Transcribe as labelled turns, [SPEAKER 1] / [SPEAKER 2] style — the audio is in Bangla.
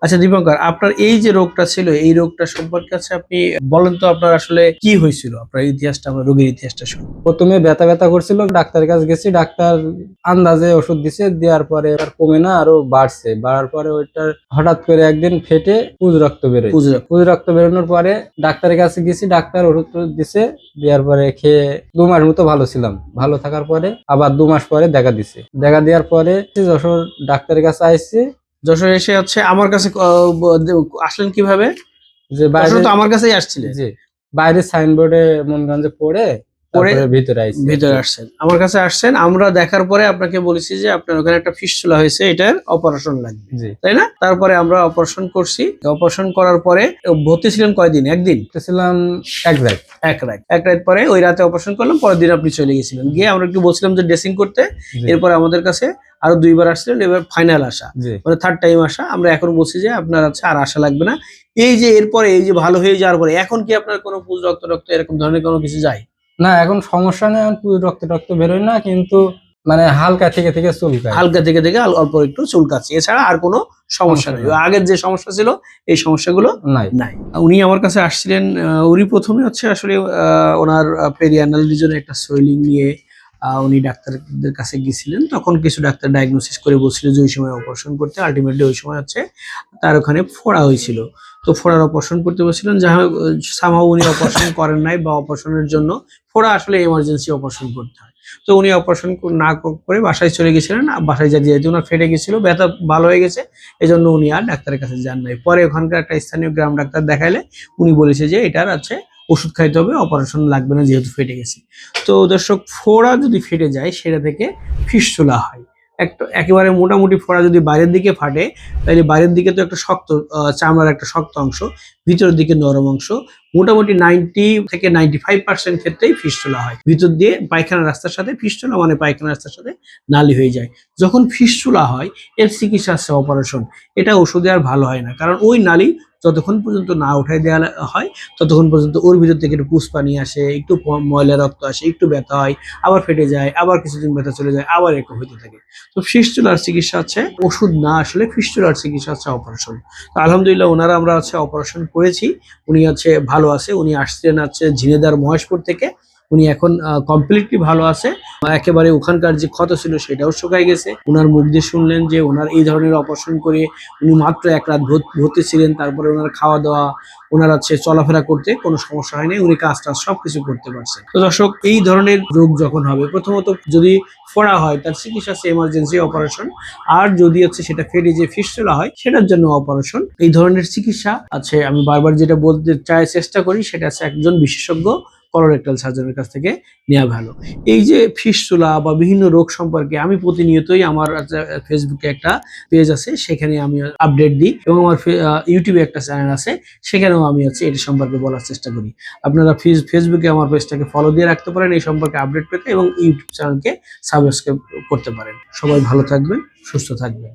[SPEAKER 1] আচ্ছা দীপঙ্কর, আপনার এই যে রোগটা ছিল, এই রোগটা সম্পর্কে আছে আপনি বলেন তো, আপনার আসলে কি হয়েছিল, আপনার ইতিহাসটা, আমরা রোগের ইতিহাসটা শুনি।
[SPEAKER 2] প্রথমে ব্যথা ব্যথা করছিল, ডাক্তারের কাছে গেছি। ডাক্তার আন্দাজে ওষুধ দিছে, দেওয়ার পরে আর কমে না, আরো বাড়ছে। বাড়ার পরে ওইটার হঠাৎ করে একদিন ফেটে পুজ রক্ত বেরোয়। পুজ রক্ত বেরোনোর পরে ডাক্তারের কাছে গেছি, ডাক্তার ওষুধ দিছে। দেওয়ার পরে খেয়ে 2 মাস মতো ভালো ছিলাম। ভালো থাকার পরে আবার 2 মাস পরে দেখা দিছে। দেখা দেওয়ার পরে যশোর ডাক্তারের কাছে আসছে।
[SPEAKER 1] যশোর এসে হচ্ছে আমার কাছে আসলেন কিভাবে?
[SPEAKER 2] যে বাইরে
[SPEAKER 1] তো আমার কাছেই আসছিলেন।
[SPEAKER 2] জি, বাইরে সাইনবোর্ডে মনগঞ্জে পড়ে ভিতরে
[SPEAKER 1] আসছেন, আমার কাছে আসছেন। আমরা দেখার পরে আপনাকে বলেছি যে আপনার ওখানে একটা ফিস্টুলা হয়েছে, এটার অপারেশন লাগবে, তাই না? তারপরে আমরা অপারেশন করছি। অপারেশন করার পরে ভর্তি ছিলেন কয়দিন? একদিন
[SPEAKER 2] ছিলাম, এক
[SPEAKER 1] রাত পরে ওই রাতে অপারেশন করলাম। পরের দিন আপনি চলে গেছিলেন। গিয়ে আমরা একটু বলছিলাম যে ড্রেসিং করতে। এরপরে আমাদের কাছে আরো 2বার আসছিলেন, এবার ফাইনাল আসা, মানে থার্ড টাইম আসা। আমরা এখন বলছি যে আপনার আছে আর আশা লাগবে না। এই যে এরপরে এই যে ভালো হয়ে যাওয়ার পরে এখন কি আপনার কোনো পুজ রক্ত এরকম ধরনের কোনো কিছু যায়
[SPEAKER 2] না? এখন সমস্যা নেই, এখন পুরো রক্ত বেরোয় না, কিন্তু মানে হালকা থেকে চুলকায়,
[SPEAKER 1] অল্প একটু চুলকাচ্ছে, এছাড়া আর কোনো সমস্যা নেই। আগের যে সমস্যা ছিল এই সমস্যাগুলো নাই। উনি আমার কাছে আসছিলেন, উনি প্রথমে হচ্ছে আসলে ওনার পেরিয়ানাল রিজনে একটা সোয়েলিং নিয়ে উনি ডাক্তারদের কাছে গেছিলেন। তখন কিছু ডাক্তার ডায়াগনোসিস করে বলছিল যে ওই সময় অপারেশন করতে। আলটিমেটলি ওই সময় হচ্ছে তার ওখানে ফোড়া হয়েছিল। তো ফোড়ার অপারেশন করতে বলছিলেন, যা সামহাও উনি অপারেশন করেন নাই, বা অপারেশনের জন্য ফোড়া আসলে এমার্জেন্সি অপারেশন করতে হয়। তো উনি অপারেশন না করে বাসায় চলে গেছিলেন। বাসায় যেহেতু ওনার ফেটে গেছিল, ব্যথা ভালো হয়ে গেছে, এই জন্য উনি আর ডাক্তারের কাছে যান নাই। পরে ওখানকার একটা স্থানীয় গ্রাম ডাক্তার দেখাইলে উনি বলেছে যে এটার আছে ওষুধ খাইতে হবে, অপারেশন লাগবে না যেহেতু ফেটে গেছে। তো দর্শক, ফোড়া যদি ফেটে যায় সেটা থেকে ফিস্টুলা হয়। একেবারে মোটামুটি ফোড়া যদি বাইরের দিকে ফাটে, তাহলে বাইরের দিকে তো একটা শক্ত চামড়ার একটা শক্ত অংশ, ভিতরের দিকে নরম অংশ। মোটামুটি 90 থেকে 95% ক্ষেত্রেই ফিস্টুলা হয়। ভিতর দিয়ে পায়খানা রাস্তার সাথে ফিস্টুলা মানে পায়খানা রাস্তার সাথে নালী হয়ে যায়। যখন ফিস্টুলা হয় এর চিকিৎসা আছে অপারেশন। এটা ওষুধে আর ভালো হয় না, কারণ ওই নালী যতক্ষণ পর্যন্ত না উঠাই দেওয়া হয় ততক্ষণ পর্যন্ত ওর ভিতর থেকে একটু পুষ পানি আসে, একটু ময়লা রক্ত আসে, একটু ব্যথা হয়, আবার ফেটে যায়, আবার কিছুদিন ব্যথা চলে যায়, আবার একটু হতে থাকে। তো ফিস্টুলার চিকিৎসা হচ্ছে ওষুধ না, আসলে ফিস্টুলার চিকিৎসা হচ্ছে অপারেশন। তো আলহামদুলিল্লাহ ওনারা আমরা হচ্ছে অপারেশন করেছি। উনি আছে ভালো আছে। উনি আসছেন হচ্ছে ঝিনেদার মহেশপুর থেকে। উনি এখন কমপ্লিটলি ভালো আছে। একেবারে ওখানকার যে ক্ষত ছিল সেটাও শুকাই গেছে। ওনার মুখ দিয়ে শুনলেন যে ওনার এই ধরনের অপারেশন করে উনি মাত্র 1 রাত ভর্তি ছিলেন। তারপরে ওনার খাওয়া দাওয়া, ওনার হচ্ছে চলাফেরা করতে কোনো সমস্যা হয়নি। উনি কাজ টাজ সবকিছু করতে পারছেন। তো দর্শক, এই ধরনের রোগ যখন হবে, প্রথমত যদি ফোড়া হয় তার চিকিৎসা আছে এমার্জেন্সি অপারেশন। আর যদি হচ্ছে সেটা ফেটে যে ফিস্টুলা হয় সেটার জন্য অপারেশন। এই ধরনের চিকিৎসা আছে। আমি বারবার যেটা বলতে চেষ্টা করি সেটা আছে একজন বিশেষজ্ঞ কলোরেক্টাল সার্জনের কাছ থেকে নেওয়া ভালো। এই যে ফিস্টুলা বা বিভিন্ন রোগ সম্পর্কে আমি প্রতিনিয়তই আমার ফেসবুকে একটা পেজ আছে, সেখানে আমি আপডেট দিই, এবং আমার ইউটিউবে একটা চ্যানেল আছে, সেখানেও আমি হচ্ছে এটি সম্পর্কে বলার চেষ্টা করি। আপনারা ফেসবুকে আমার পেজটাকে ফলো দিয়ে রাখতে পারেন এই সম্পর্কে আপডেট পেতে, এবং ইউটিউব চ্যানেলকে সাবস্ক্রাইব করতে পারেন। সবাই ভালো থাকবেন, সুস্থ থাকবেন।